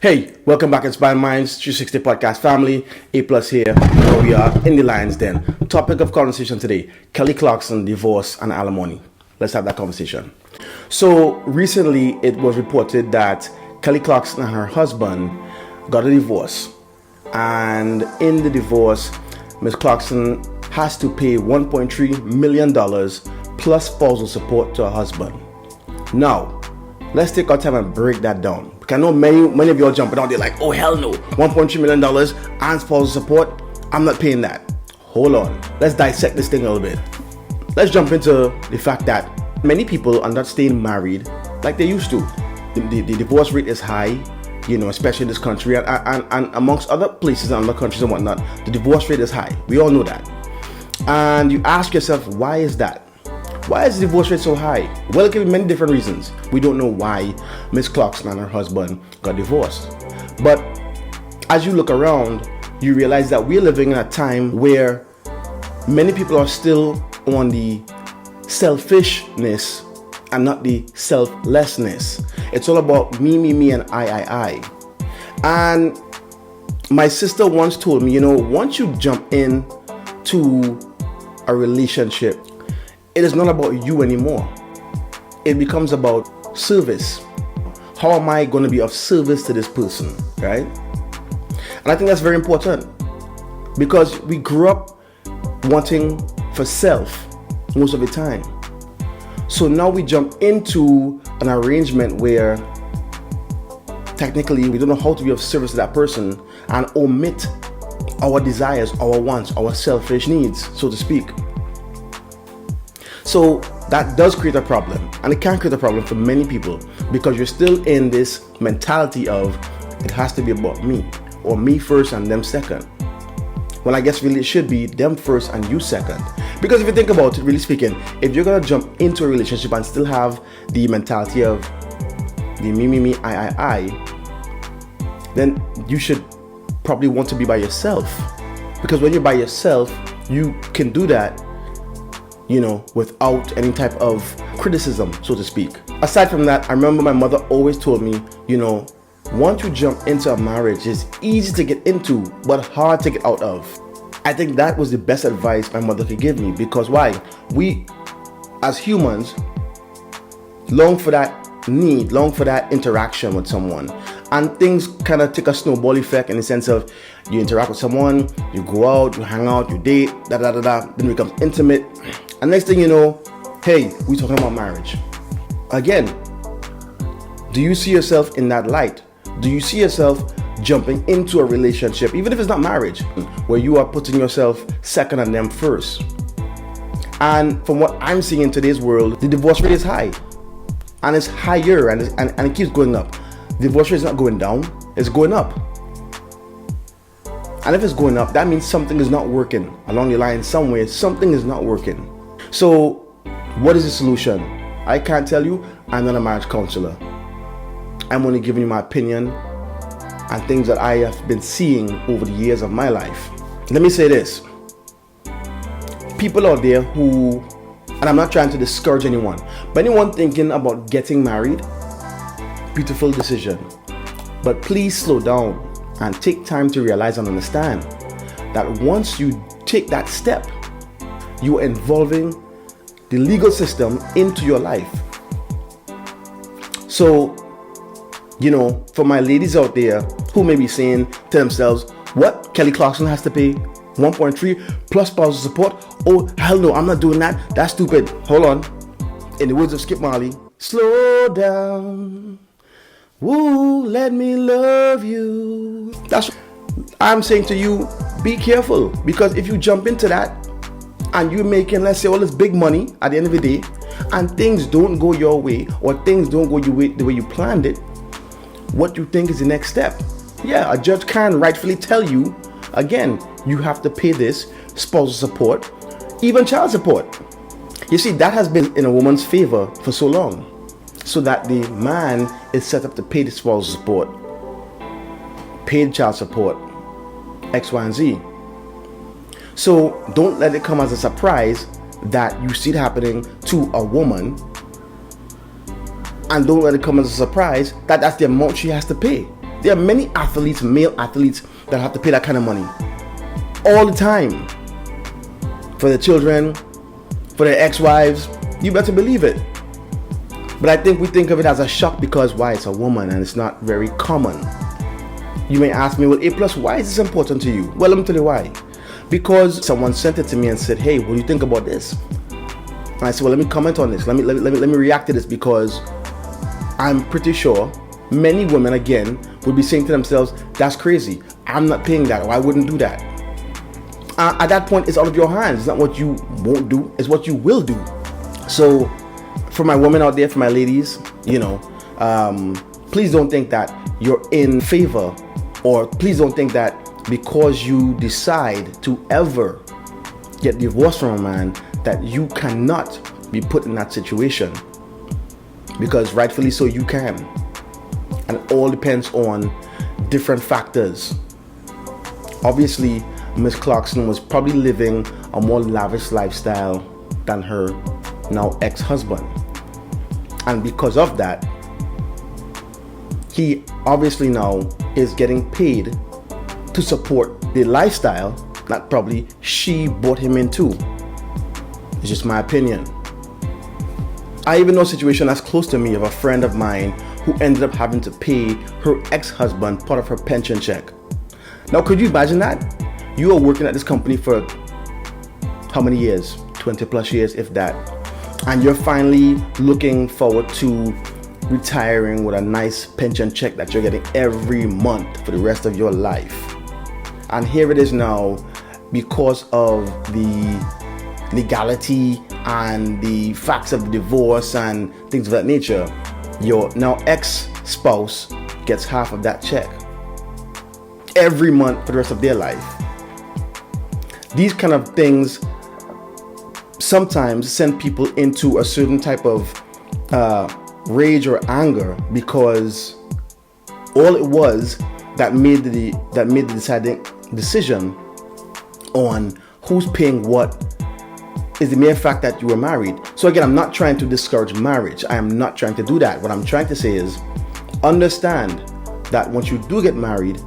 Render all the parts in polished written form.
Hey, welcome back Inspired Minds 360 podcast family. A plus here, where we are in the lion's den. Topic of conversation today, Kelly Clarkson, divorce and alimony. Let's have that conversation. So recently it was reported that Kelly Clarkson and her husband got a divorce. And in the divorce, Ms. Clarkson has to pay $1.3 million plus spousal support to her husband. Now, let's take our time and break that down. Because I know many of you are jumping out there like, oh hell no, $1.3 million and spousal support, I'm not paying that. Hold on, let's dissect this thing a little bit. Let's jump into the fact that many people are not staying married like they used to. The divorce rate is high, especially in this country and amongst other places and other countries and whatnot. The divorce rate is high. We all know that. And you ask yourself, why is that? Why is the divorce rate so high? Well, it could be many different reasons. We don't know why Ms. Clarkson and her husband got divorced. But as you look around, you realize that we're living in a time where many people are still on the selfishness and not the selflessness. It's all about me, and I. And my sister once told me, once you jump in to a relationship, it is not about you anymore. It becomes about service. How am I going to be of service to this person, right? And I think that's very important because we grew up wanting for self most of the time. So now we jump into an arrangement where technically we don't know how to be of service to that person and omit our desires, our wants, our selfish needs, so to speak. So that does create a problem, and it can create a problem for many people because you're still in this mentality of it has to be about me, or me first and them second. Well, I guess really it should be them first and you second. Because if you think about it, really speaking, if you're gonna jump into a relationship and still have the mentality of the me, I, then you should probably want to be by yourself. Because when you're by yourself, you can do that without any type of criticism, so to speak. Aside from that, I remember my mother always told me, once you jump into a marriage, it's easy to get into, but hard to get out of. I think that was the best advice my mother could give me because why? We, as humans, long for that need, long for that interaction with someone. And things kind of take a snowball effect in the sense of you interact with someone, you go out, you hang out, you date, then it becomes intimate. And next thing you know, hey, we're talking about marriage. Again, do you see yourself in that light? Do you see yourself jumping into a relationship, even if it's not marriage, where you are putting yourself second and them first? And from what I'm seeing in today's world, the divorce rate is high. And it's higher and it keeps going up. The divorce rate is not going down, it's going up. And if it's going up, that means something is not working. Along the line, somewhere, something is not working. So, what is the solution? I can't tell you. I'm not a marriage counselor. I'm only giving you my opinion and things that I have been seeing over the years of my life. Let me say this. People out there who, and I'm not trying to discourage anyone, but anyone thinking about getting married, beautiful decision. But please slow down and take time to realize and understand that once you take that step, you are involving the legal system into your life. So, for my ladies out there who may be saying to themselves, what? Kelly Clarkson has to pay 1.3 plus spousal support? Oh, hell no, I'm not doing that. That's stupid. Hold on. In the words of Skip Marley, slow down. Woo, let me love you. That's what I'm saying to you. Be careful, because if you jump into that and you're making, let's say, all this big money at the end of the day, and things don't go your way or things don't go your way the way you planned it, what you think is the next step? Yeah, a judge can rightfully tell you, again, you have to pay this spousal support, even child support. You see, that has been in a woman's favor for so long, so that the man is set up to pay the spousal support, pay the child support, X, Y, and Z. So don't let it come as a surprise that you see it happening to a woman, and don't let it come as a surprise that that's the amount she has to pay. There are many athletes, male athletes, that have to pay that kind of money all the time for their children, for their ex-wives. You better believe it. But I think we think of it as a shock because why? It's a woman and it's not very common. You may ask me, well, A+, why is this important to you? Well, let me tell you why. Because someone sent it to me and said, hey, what do you think about this? And I said, well, let me comment on this. Let me react to this, because I'm pretty sure many women, again, would be saying to themselves, that's crazy. I'm not paying that, or I wouldn't do that. At that point, it's out of your hands. It's not what you won't do, it's what you will do. So for my women out there, for my ladies, please don't think that you're in favor, or please don't think that because you decide to ever get divorced from a man that you cannot be put in that situation, because rightfully so you can. And it all depends on different factors. Obviously, Miss Clarkson was probably living a more lavish lifestyle than her now ex-husband. And because of that, he obviously now is getting paid to support the lifestyle that probably she brought him into. It's just my opinion. I even know a situation that's close to me of a friend of mine who ended up having to pay her ex-husband part of her pension check. Now, could you imagine that? You are working at this company for how many years? 20 plus years, if that. And you're finally looking forward to retiring with a nice pension check that you're getting every month for the rest of your life. And here it is now, because of the legality and the facts of the divorce and things of that nature, your now ex-spouse gets half of that check every month for the rest of their life. These kind of things sometimes send people into a certain type of rage or anger, because all it was that made the deciding decision on who's paying what is the mere fact that you were married. So again, I'm not trying to discourage marriage. I am not trying to do that. What I'm trying to say is, understand that once you do get married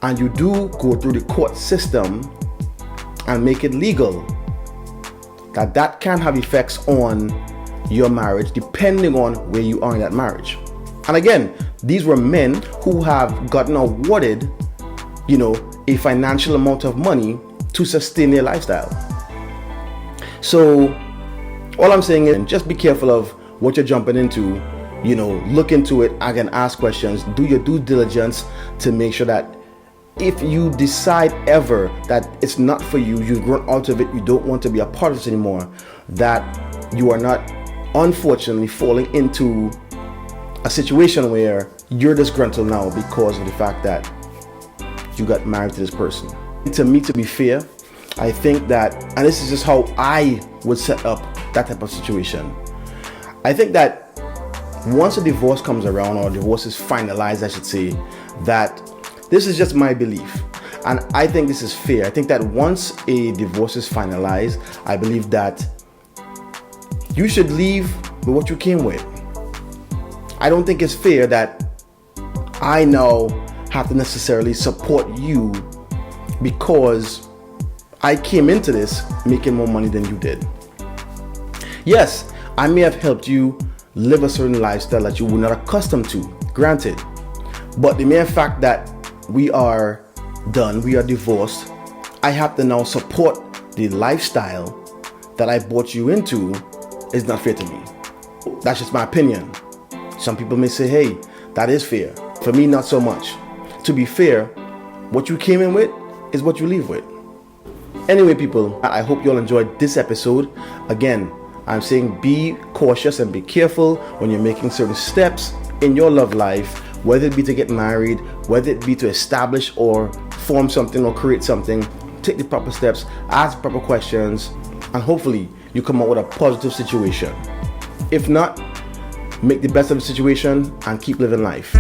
and you do go through the court system and make it legal, that can have effects on your marriage depending on where you are in that marriage. And again, these were men who have gotten awarded, a financial amount of money to sustain their lifestyle. So all I'm saying is, just be careful of what you're jumping into. Look into it, again, ask questions, do your due diligence to make sure that if you decide ever that it's not for you, you've grown out of it, you don't want to be a part of this anymore, that you are not unfortunately falling into a situation where you're disgruntled now because of the fact that you got married to this person. To me, to be fair, I think that, and this is just how I would set up that type of situation, I think that once a divorce comes around, or divorce is finalized, I should say, that this is just my belief, and I think this is fair. I think that once a divorce is finalized, I believe that you should leave with what you came with. I don't think it's fair that I now have to necessarily support you because I came into this making more money than you did. Yes, I may have helped you live a certain lifestyle that you were not accustomed to, granted. But the mere fact that we are done, we are divorced, I have to now support the lifestyle that I brought you into is not fair to me. That's just my opinion. Some people may say, hey, that is fair. For me, not so much. To be fair, what you came in with is what you leave with. Anyway, people, I hope you all enjoyed this episode. Again, I'm saying be cautious and be careful when you're making certain steps in your love life, whether it be to get married, whether it be to establish or form something or create something. Take the proper steps, ask proper questions, and hopefully you come out with a positive situation. If not, make the best of the situation and keep living life.